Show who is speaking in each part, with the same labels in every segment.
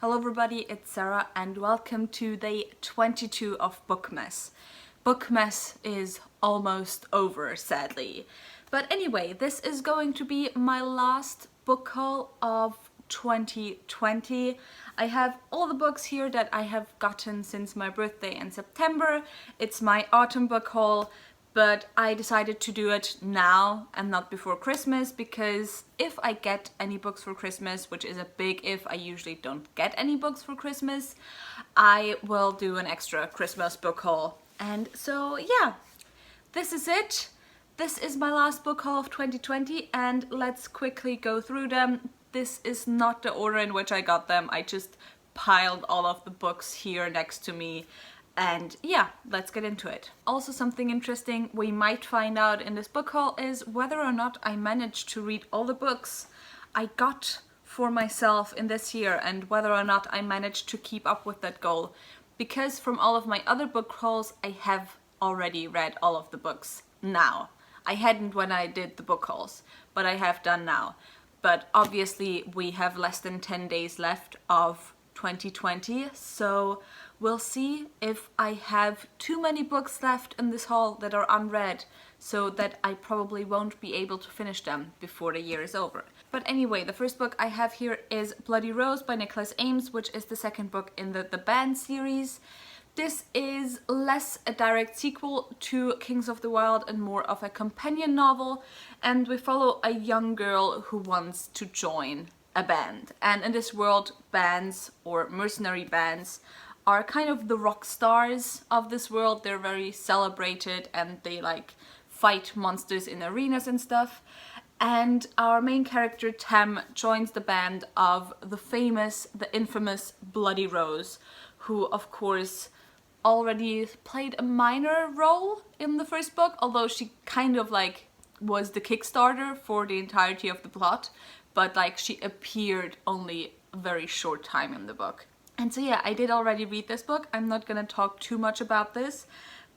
Speaker 1: Hello everybody, it's Sarah and welcome to day 22 of Bookmas. Bookmas is almost over, sadly. But anyway, this is going to be my last book haul of 2020. I have all the books here that I have gotten since my birthday in September. It's my autumn book haul. But I decided to do it now and not before Christmas because if I get any books for Christmas, which is a big if, I usually don't get any books for Christmas, I will do an extra Christmas book haul. And so yeah, this is it. This is my last book haul of 2020 and let's quickly go through them. This is not the order in which I got them. I just piled all of the books here next to me. And yeah, let's get into it. Also, something interesting we might find out in this book haul is whether or not I managed to read all the books I got for myself in this year and whether or not I managed to keep up with that goal. Because from all of my other book hauls, I have already read all of the books now. I hadn't when I did the book hauls, but I have done now. But obviously we have less than 10 days left of 2020, so we'll see if I have too many books left in this haul that are unread, so that I probably won't be able to finish them before the year is over. But anyway, the first book I have here is Bloody Rose by Nicholas Ames, which is the second book in the Band series. This is less a direct sequel to Kings of the Wild and more of a companion novel, and we follow a young girl who wants to join a band. And in this world, bands or mercenary bands are kind of the rock stars of this world. They're very celebrated and they like fight monsters in arenas and stuff. And our main character Tam joins the band of the infamous Bloody Rose, who of course already played a minor role in the first book, although she kind of like was the Kickstarter for the entirety of the plot, but like she appeared only a very short time in the book. And so yeah, I did already read this book. I'm not gonna talk too much about this,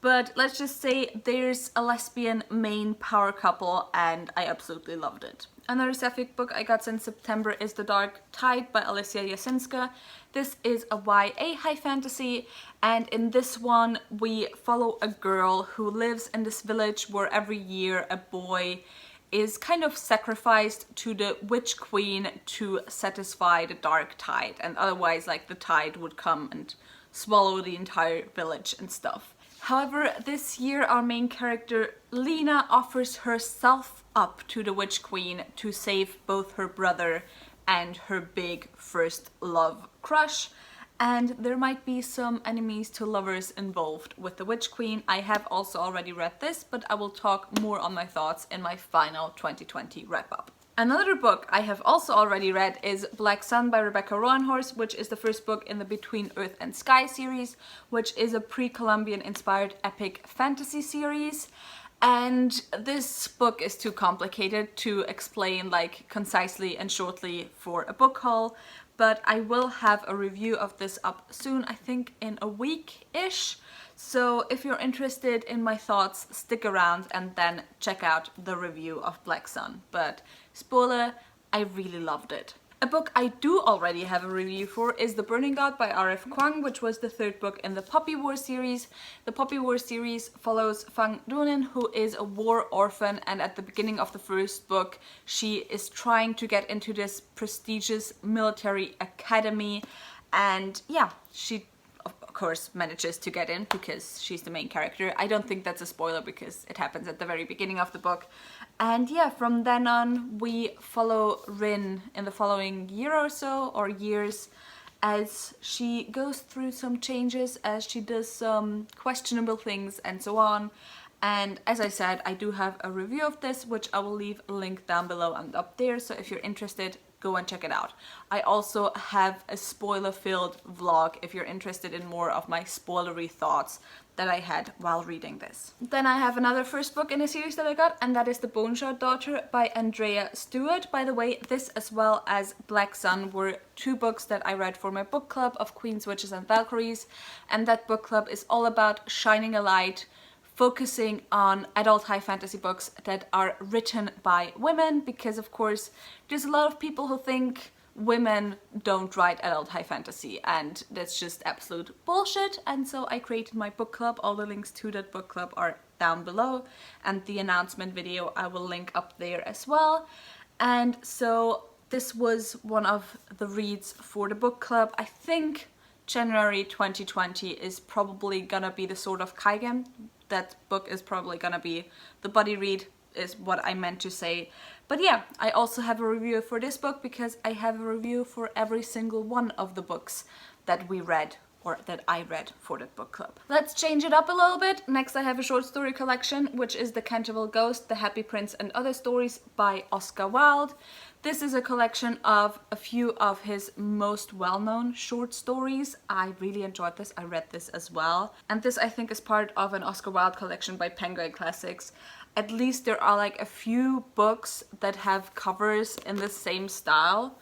Speaker 1: but let's just say there's a lesbian main power couple and I absolutely loved it. Another sapphic book I got since September is The Dark Tide by Alicia Jasinska. This is a YA high fantasy, and in this one we follow a girl who lives in this village where every year a boy is kind of sacrificed to the witch queen to satisfy the dark tide, and otherwise like the tide would come and swallow the entire village and stuff. However, this year our main character Lena offers herself up to the witch queen to save both her brother and her big first love crush. And there might be some enemies to lovers involved with the Witch Queen. I have also already read this, but I will talk more on my thoughts in my final 2020 wrap-up. Another book I have also already read is Black Sun by Rebecca Roanhorse, which is the first book in the Between Earth and Sky series, which is a pre-Columbian inspired epic fantasy series. And this book is too complicated to explain like concisely and shortly for a book haul. But I will have a review of this up soon, I think in a week-ish. So if you're interested in my thoughts, stick around and then check out the review of Black Sun. But spoiler, I really loved it. A book I do already have a review for is The Burning God by R.F. Kuang, which was the third book in the Poppy War series. The Poppy War series follows Fang Dunin, who is a war orphan, and at the beginning of the first book she is trying to get into this prestigious military academy, and yeah, she of course manages to get in because she's the main character. I don't think that's a spoiler because it happens at the very beginning of the book. And yeah, from then on we follow Rin in the following year or so, or years, as she goes through some changes, as she does some questionable things and so on. And as I said, I do have a review of this, which I will leave a link down below and up there, so if you're interested, go and check it out. I also have a spoiler-filled vlog if you're interested in more of my spoilery thoughts that I had while reading this. Then I have another first book in a series that I got, and that is The Boneshot Daughter by Andrea Stewart. By the way, this as well as Black Sun were two books that I read for my book club of Queens, Witches and Valkyries, and that book club is all about shining a light, focusing on adult high fantasy books that are written by women, because of course there's a lot of people who think women don't write adult high fantasy, and that's just absolute bullshit. And so I created my book club. All the links to that book club are down below, and the announcement video I will link up there as well. And so this was one of the reads for the book club. I think January 2020 is probably gonna be the Sword of Kaigen. That book is probably gonna be the buddy read, is what I meant to say. But yeah, I also have a review for this book because I have a review for every single one of the books that we read, or that I read for that book club. Let's change it up a little bit. Next I have a short story collection, which is The Canterville Ghost, The Happy Prince and Other Stories by Oscar Wilde. This is a collection of a few of his most well-known short stories. I really enjoyed this. I read this as well. And this, I think, is part of an Oscar Wilde collection by Penguin Classics. At least there are like a few books that have covers in the same style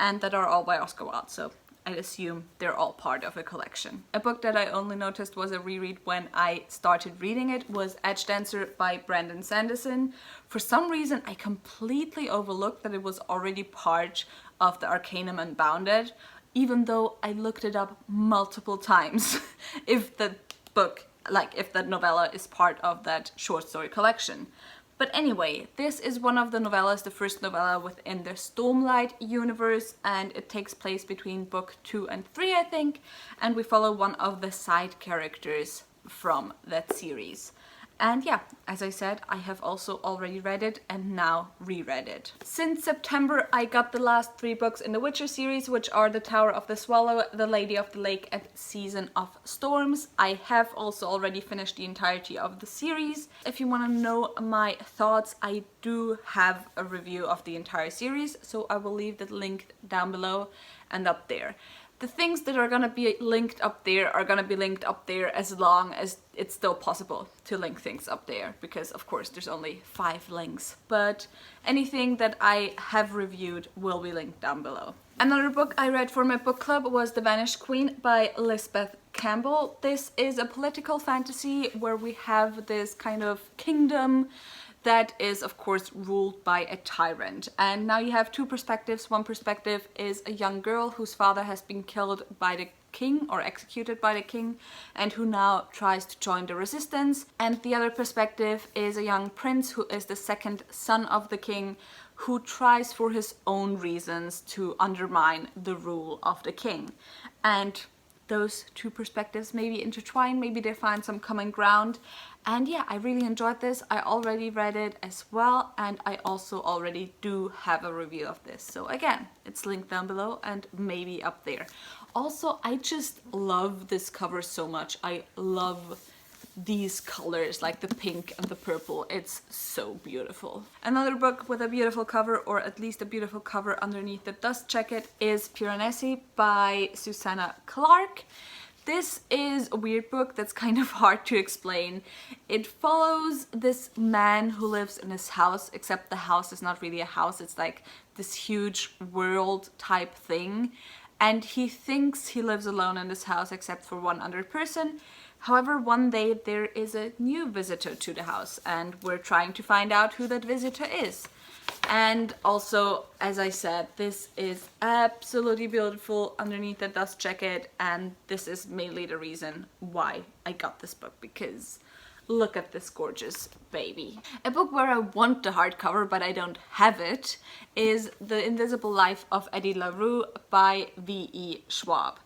Speaker 1: and that are all by Oscar Wilde. So I assume they're all part of a collection. A book that I only noticed was a reread when I started reading it was Edge Dancer by Brandon Sanderson. For some reason I completely overlooked that it was already part of the Arcanum Unbounded, even though I looked it up multiple times if the book, like if that novella is part of that short story collection. But anyway, this is one of the novellas, the first novella within the Stormlight universe, and it takes place between book 2 and 3, I think, and we follow one of the side characters from that series. And yeah, as I said, I have also already read it and now reread it. Since September, I got the last 3 books in the Witcher series, which are The Tower of the Swallow, The Lady of the Lake, and Season of Storms. I have also already finished the entirety of the series. If you want to know my thoughts, I do have a review of the entire series, so I will leave that link down below and up there. The things that are gonna be linked up there are gonna be linked up there as long as it's still possible to link things up there, because of course there's only 5 links. But anything that I have reviewed will be linked down below. Another book I read for my book club was The Vanished Queen by Lisbeth Campbell. This is a political fantasy where we have this kind of kingdom that is of course ruled by a tyrant. And now you have 2 perspectives. One perspective is a young girl whose father has been killed by the king or executed by the king and who now tries to join the resistance. And the other perspective is a young prince who is the second son of the king, who tries for his own reasons to undermine the rule of the king. And those 2 perspectives maybe intertwine, maybe they find some common ground. And yeah, I really enjoyed this. I already read it as well, and I also already do have a review of this. So again, it's linked down below and maybe up there. Also, I just love this cover so much. I love these colors, like the pink and the purple. It's so beautiful. Another book with a beautiful cover, or at least a beautiful cover underneath that does check it, is Piranesi by Susanna Clarke. This is a weird book that's kind of hard to explain. It follows this man who lives in his house, except the house is not really a house, it's like this huge world type thing. And he thinks he lives alone in this house except for one other person. However, one day there is a new visitor to the house and we're trying to find out who that visitor is. And also, as I said, this is absolutely beautiful underneath the dust jacket, and this is mainly the reason why I got this book, because look at this gorgeous baby. A book where I want the hardcover but I don't have it is The Invisible Life of Eddie LaRue by V.E. Schwab.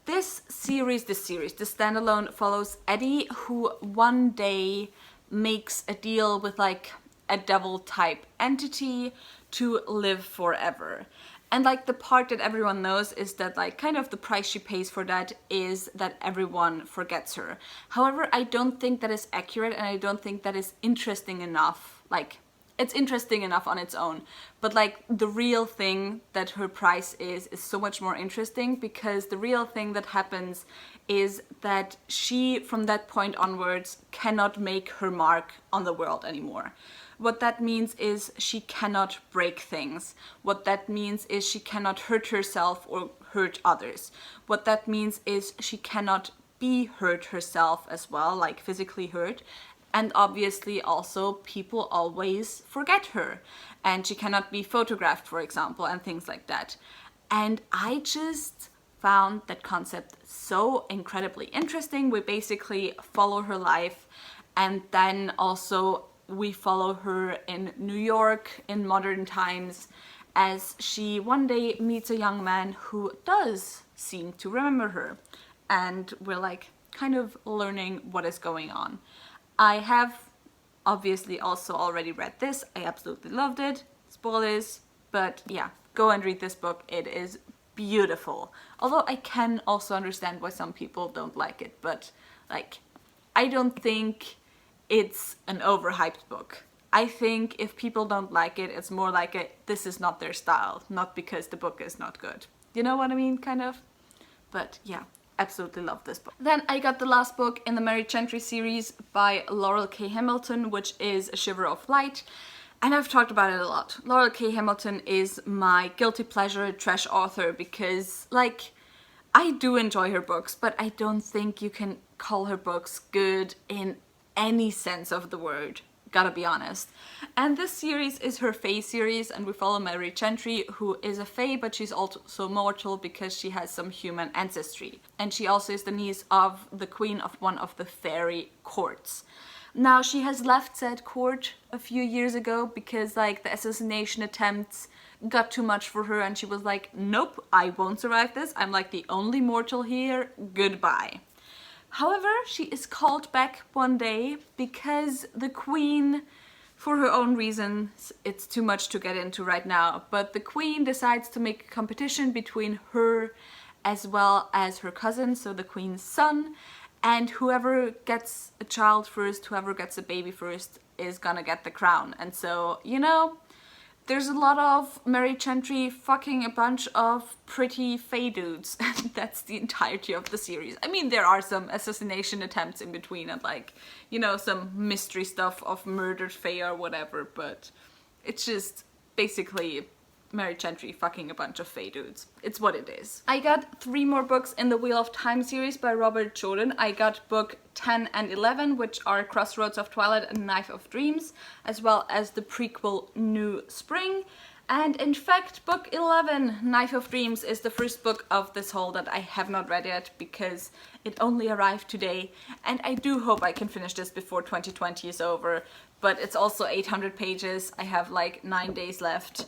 Speaker 1: This standalone, follows Eddie, who one day makes a deal with like a devil type entity to live forever. And like the part that everyone knows is that like kind of the price she pays for that is that everyone forgets her. However, I don't think that is accurate, and I don't think that is interesting enough. Like, it's interesting enough on its own, but like the real thing that her price is so much more interesting, because the real thing that happens is that she, from that point onwards, cannot make her mark on the world anymore. What that means is she cannot break things. What that means is she cannot hurt herself or hurt others. What that means is she cannot be hurt herself as well, like physically hurt. And obviously also people always forget her. And she cannot be photographed, for example, and things like that. And I just found that concept so incredibly interesting. We basically follow her life, and then also we follow her in New York in modern times as she one day meets a young man who does seem to remember her. And we're like kind of learning what is going on. I have obviously also already read this. I absolutely loved it. Spoilers, but yeah, go and read this book. It is beautiful. Although I can also understand why some people don't like it, but like, I don't think it's an overhyped book. I think if people don't like it, it's more like this is not their style, not because the book is not good. You know what I mean, kind of? But yeah, absolutely love this book. Then I got the last book in the Mary Gentry series by Laurel K. Hamilton, which is A Shiver of Light. And I've talked about it a lot. Laurel K. Hamilton is my guilty pleasure trash author because, like, I do enjoy her books, but I don't think you can call her books good in any sense of the word. Gotta be honest. And this series is her Fae series, and we follow Mary Gentry, who is a Fae, but she's also mortal because she has some human ancestry. And she also is the niece of the queen of one of the fairy courts. Now, she has left said court a few years ago because, like, the assassination attempts got too much for her, and she was like, nope, I won't survive this. I'm like the only mortal here. Goodbye. However, she is called back one day because the queen, for her own reasons, it's too much to get into right now, but the queen decides to make a competition between her as well as her cousin, so the queen's son, and whoever gets a child first, whoever gets a baby first, is gonna get the crown. And so, you know, there's a lot of Mary Gentry fucking a bunch of pretty Fae dudes. That's the entirety of the series. I mean, there are some assassination attempts in between and, like, you know, some mystery stuff of murdered Fae or whatever, but it's just basically Mary Gentry fucking a bunch of Fae dudes. It's what it is. I got 3 more books in the Wheel of Time series by Robert Jordan. I got book 10 and 11, which are Crossroads of Twilight and Knife of Dreams, as well as the prequel New Spring. And in fact, book 11, Knife of Dreams, is the first book of this haul that I have not read yet because it only arrived today. And I do hope I can finish this before 2020 is over, but it's also 800 pages. I have like 9 days left.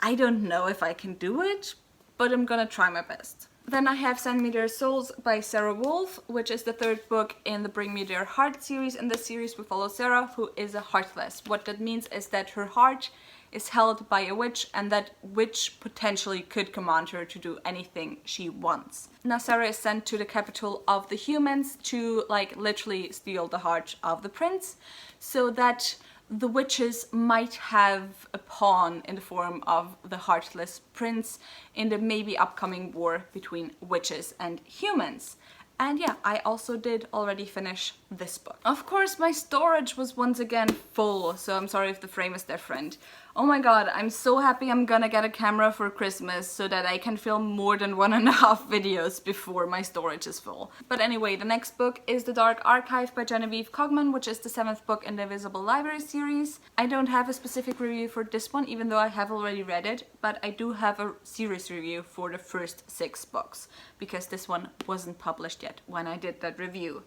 Speaker 1: I don't know if I can do it, but I'm gonna try my best. Then I have Send Me Their Souls by Sarah Wolf, which is the 3rd book in the Bring Me Their Heart series. In this series we follow Sarah, who is a heartless. What that means is that her heart is held by a witch, and that witch potentially could command her to do anything she wants. Now Sarah is sent to the capital of the humans to, like, literally steal the heart of the prince, so that the witches might have a pawn in the form of the heartless prince in the maybe upcoming war between witches and humans. And yeah, I also did already finish this book. Of course, my storage was once again full, so I'm sorry if the frame is different. Oh my god, I'm so happy I'm gonna get a camera for Christmas so that I can film more than 1.5 videos before my storage is full. But anyway, the next book is The Dark Archive by Genevieve Cogman, which is the 7th book in the Invisible Library series. I don't have a specific review for this one, even though I have already read it, but I do have a series review for the first 6 books, because this one wasn't published yet when I did that review.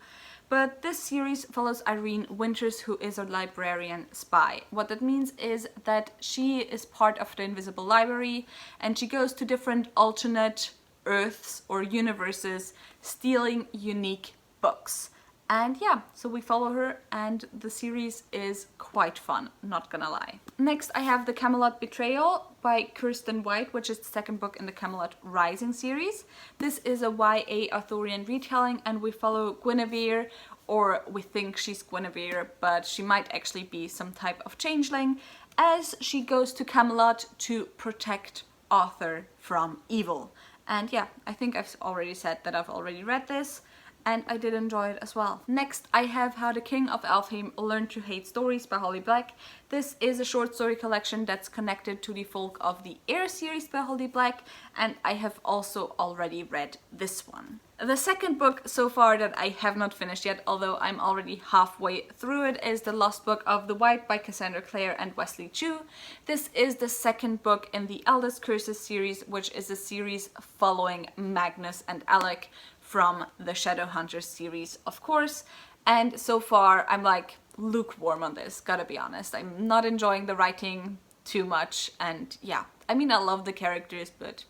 Speaker 1: But this series follows Irene Winters, who is a librarian spy. What that means is that she is part of the Invisible Library, and she goes to different alternate Earths or universes stealing unique books. And yeah, so we follow her, and the series is quite fun, not gonna lie. Next I have The Camelot Betrayal by Kirsten White, which is the 2nd book in the Camelot Rising series. This is a YA Arthurian retelling, and we follow Guinevere, or we think she's Guinevere, but she might actually be some type of changeling, as she goes to Camelot to protect Arthur from evil. And yeah, I think I've already said that I've already read this. and I did enjoy it as well. Next, I have How the King of Elfheim Learned to Hate Stories by Holly Black. This is a short story collection that's connected to the Folk of the Air series by Holly Black, and I have also already read this one. The second book so far that I have not finished yet, although I'm already halfway through it, is The Lost Book of the White by Cassandra Clare and Wesley Chu. This is the second book in the Eldest Curses series, which is a series following Magnus and Alec from the Shadowhunters series, of course. And so far I'm like lukewarm on this, gotta be honest. I'm not enjoying the writing too much, and yeah, I mean, I love the characters, but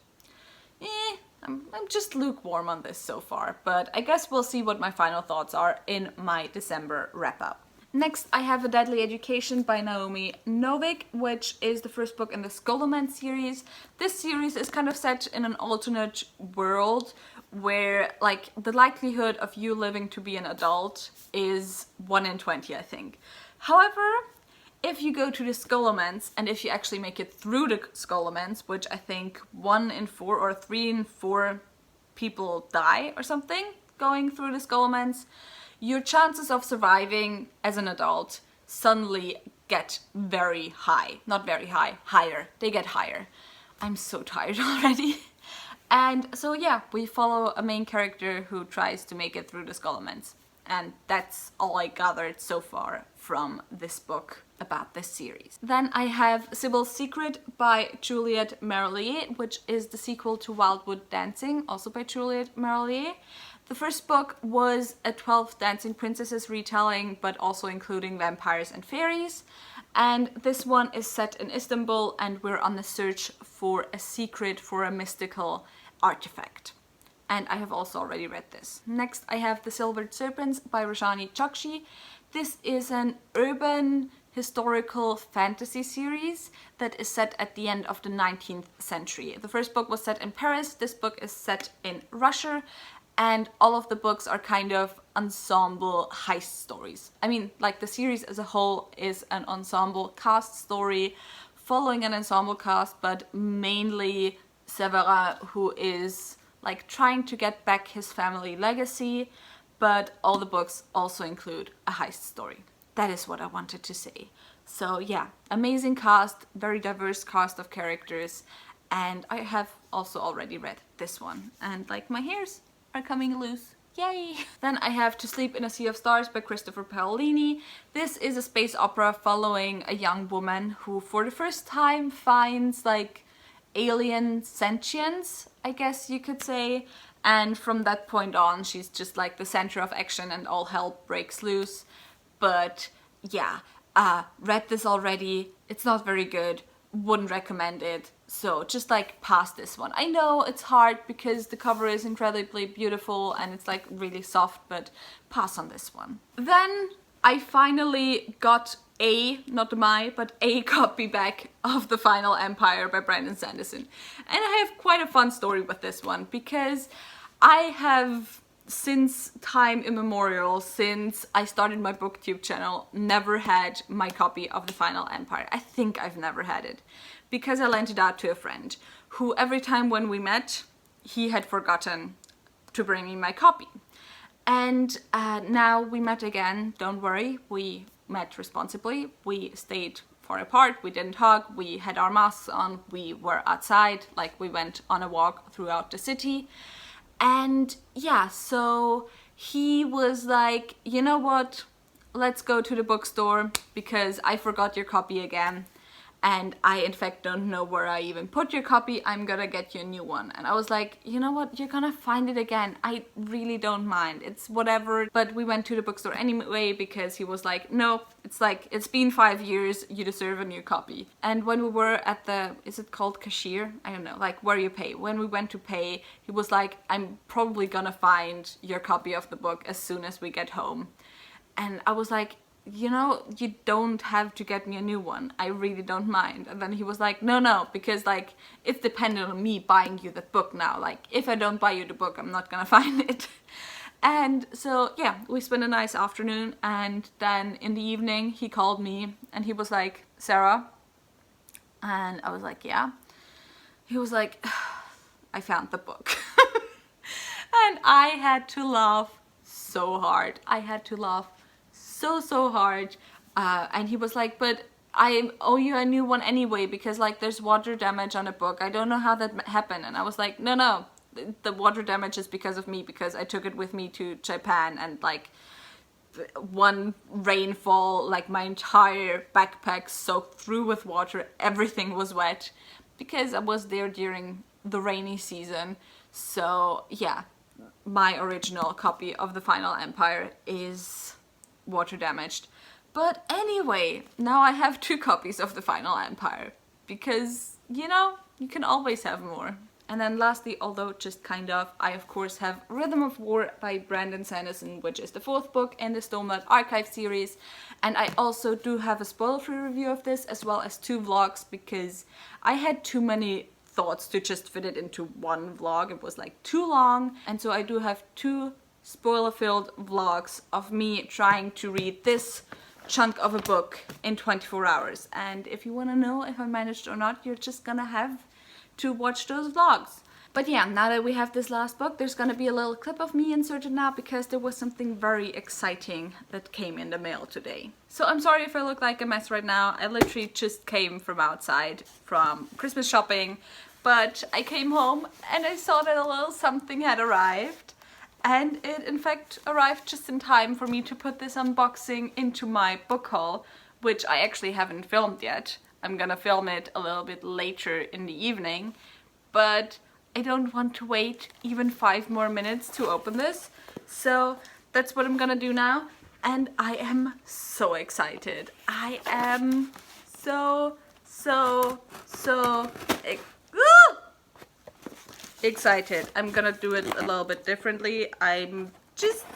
Speaker 1: I'm just lukewarm on this so far, but I guess we'll see what my final thoughts are in my December wrap-up. Next, I have A Deadly Education by Naomi Novik, which is the first book in the Scholomance series. This series is kind of set in an alternate world where, like, the likelihood of you living to be an adult is 1 in 20, I think. However, if you go to the Scholomance, and if you actually make it through the Scholomance, which I think 1 in 4 or 3 in 4 people die or something going through the Scholomance, your chances of surviving as an adult suddenly get very high. Not very high, higher. They get higher. I'm so tired already. And so yeah, we follow a main character who tries to make it through the Scholomance. And that's all I gathered so far from this book about this series. Then I have Sybil's Secret by Juliette Merlier, which is the sequel to Wildwood Dancing, also by Juliette Merlier. The first book was a 12 Dancing Princesses retelling, but also including vampires and fairies. And this one is set in Istanbul, and we're on the search for a secret for a mystical artifact. And I have also already read this. Next, I have The Silvered Serpents by Rajani Chokshi. This is an urban historical fantasy series that is set at the end of the 19th century. The first book was set in Paris, this book is set in Russia, and all of the books are kind of ensemble heist stories. I mean, like, the series as a whole is an ensemble cast story following an ensemble cast, but mainly Severin, who is like trying to get back his family legacy, but all the books also include a heist story. That is what I wanted to say. So yeah, amazing cast, very diverse cast of characters, and I have also already read this one, and like, my hairs are coming loose. Yay! Then I have To Sleep in a Sea of Stars by Christopher Paolini. This is a space opera following a young woman who for the first time finds like alien sentience, I guess you could say, and from that point on she's just like the center of action and all hell breaks loose. But yeah, read this already, it's not very good, wouldn't recommend it, so just like pass this one. I know it's hard because the cover is incredibly beautiful and it's like really soft, but pass on this one. Then I finally got not my, but a copy back of The Final Empire by Brandon Sanderson. And I have quite a fun story with this one, because I have, since time immemorial, since I started my booktube channel, never had my copy of The Final Empire. I think I've never had it, because I lent it out to a friend, who every time when we met, he had forgotten to bring me my copy. And now we met again, don't worry, we met responsibly, we stayed far apart, we didn't hug, we had our masks on, we were outside, like we went on a walk throughout the city. And yeah, so he was like, you know what, let's go to the bookstore because I forgot your copy again. And I in fact don't know where I even put your copy, I'm gonna get you a new one. And I was like, you know what, you're gonna find it again, I really don't mind, it's whatever. But we went to the bookstore anyway because he was like, no, it's like, it's been 5 years, you deserve a new copy. And when we were at the, is it called cashier? I don't know, like where you pay. When we went to pay, he was like, I'm probably gonna find your copy of the book as soon as we get home. And I was like, you know, you don't have to get me a new one, I really don't mind. And then he was like, no, because like it's dependent on me buying you the book now, like if I don't buy you the book I'm not gonna find it. And so yeah, we spent a nice afternoon, and then in the evening he called me and he was like, Sarah, and I was like, yeah. He was like, I found the book. And I had to laugh so hard. I had to laugh so hard. And he was like, but I owe you a new one anyway, because like there's water damage on a book. I don't know how that happened. And I was like, no, the water damage is because of me, because I took it with me to Japan, and like one rainfall, like my entire backpack soaked through with water. Everything was wet because I was there during the rainy season. So yeah, my original copy of The Final Empire is water damaged. But anyway, now I have 2 copies of The Final Empire, because, you know, you can always have more. And then lastly, although just kind of, I of course have Rhythm of War by Brandon Sanderson, which is the 4th book in the Stormlight Archive series. And I also do have a spoiler-free review of this, as well as 2 vlogs, because I had too many thoughts to just fit it into one vlog. It was like too long. And so I do have 2 spoiler-filled vlogs of me trying to read this chunk of a book in 24 hours. And if you want to know if I managed or not, you're just gonna have to watch those vlogs. But yeah, now that we have this last book, there's gonna be a little clip of me inserted now, because there was something very exciting that came in the mail today. So I'm sorry if I look like a mess right now. I literally just came from outside from Christmas shopping, but I came home and I saw that a little something had arrived. And it in fact arrived just in time for me to put this unboxing into my book haul, which I actually haven't filmed yet. I'm gonna film it a little bit later in the evening, but I don't want to wait even 5 more minutes to open this. So that's what I'm gonna do now, and I am so excited. I am so excited. I'm gonna do it a little bit differently. I'm just,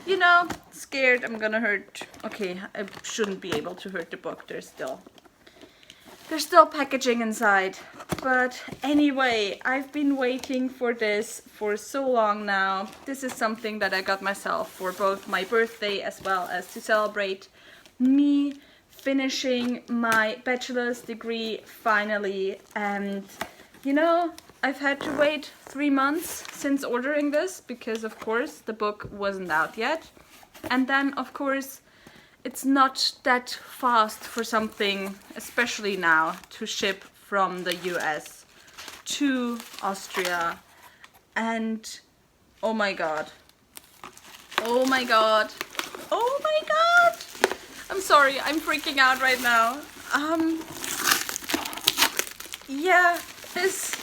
Speaker 1: you know, scared I'm gonna hurt. Okay, I shouldn't be able to hurt the book. There's still packaging inside. But anyway, I've been waiting for this for so long now. This is something that I got myself for both my birthday as well as to celebrate me finishing my bachelor's degree finally. And you know, I've had to wait 3 months since ordering this, because of course the book wasn't out yet. And then of course it's not that fast for something, especially now, to ship from the US to Austria. And oh my god. Oh my god. Oh my god. I'm sorry, I'm freaking out right now. Yeah, this,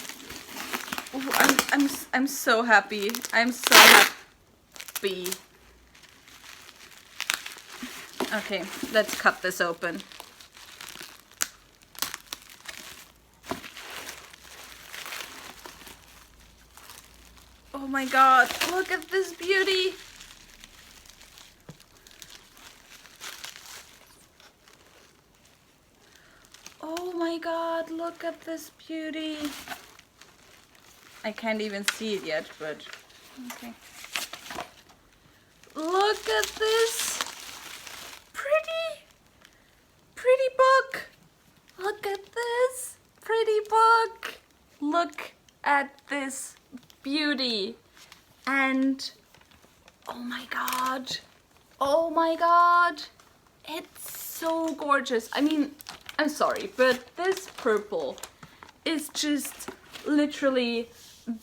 Speaker 1: I'm so happy. I'm so happy. Okay, let's cut this open. Oh my god, look at this beauty. Oh my god, look at this beauty. I can't even see it yet, but okay. Look at this pretty book. Look at this pretty book. Look at this beauty. And oh my god. Oh my god. It's so gorgeous. I mean, I'm sorry, but this purple is just literally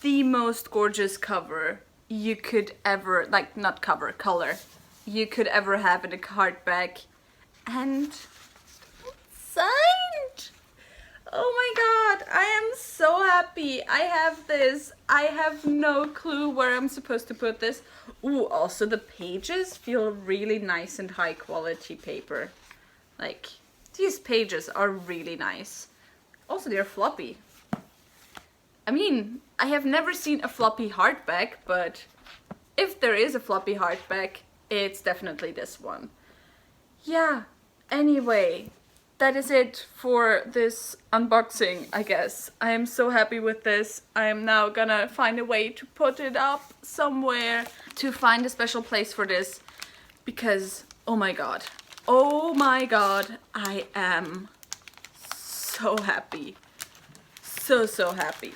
Speaker 1: the most gorgeous cover you could ever, like, not cover, color, you could ever have in a hardback. And signed! Oh my god, I am so happy. I have this. I have no clue where I'm supposed to put this. Ooh, also the pages feel really nice and high quality paper. Like, these pages are really nice. Also, they're floppy. I mean, I have never seen a floppy hardback, but if there is a floppy hardback, it's definitely this one. Yeah, anyway, that is it for this unboxing, I guess. I am so happy with this. I am now gonna find a way to put it up somewhere, to find a special place for this, because oh my god, I am so happy. So happy.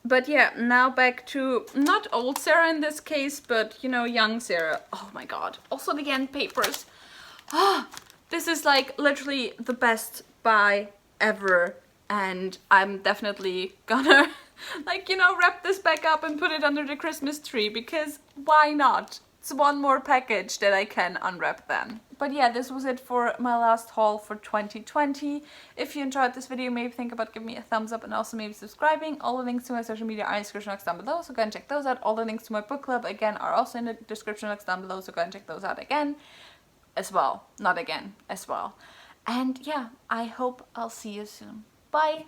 Speaker 1: But yeah, now back to not old Sarah in this case, but you know, young Sarah. Oh my god. Also the end papers. Ah, this is like literally the best buy ever, and I'm definitely gonna like, you know, wrap this back up and put it under the Christmas tree, because why not? It's one more package that I can unwrap then. But yeah, this was it for my last haul for 2020. If you enjoyed this video, maybe think about giving me a thumbs up and also maybe subscribing. All the links to my social media are in the description box down below, so go and check those out. All the links to my book club, again, are also in the description box down below, so go and check those out again. As well. Not again, as well. And yeah, I hope I'll see you soon. Bye!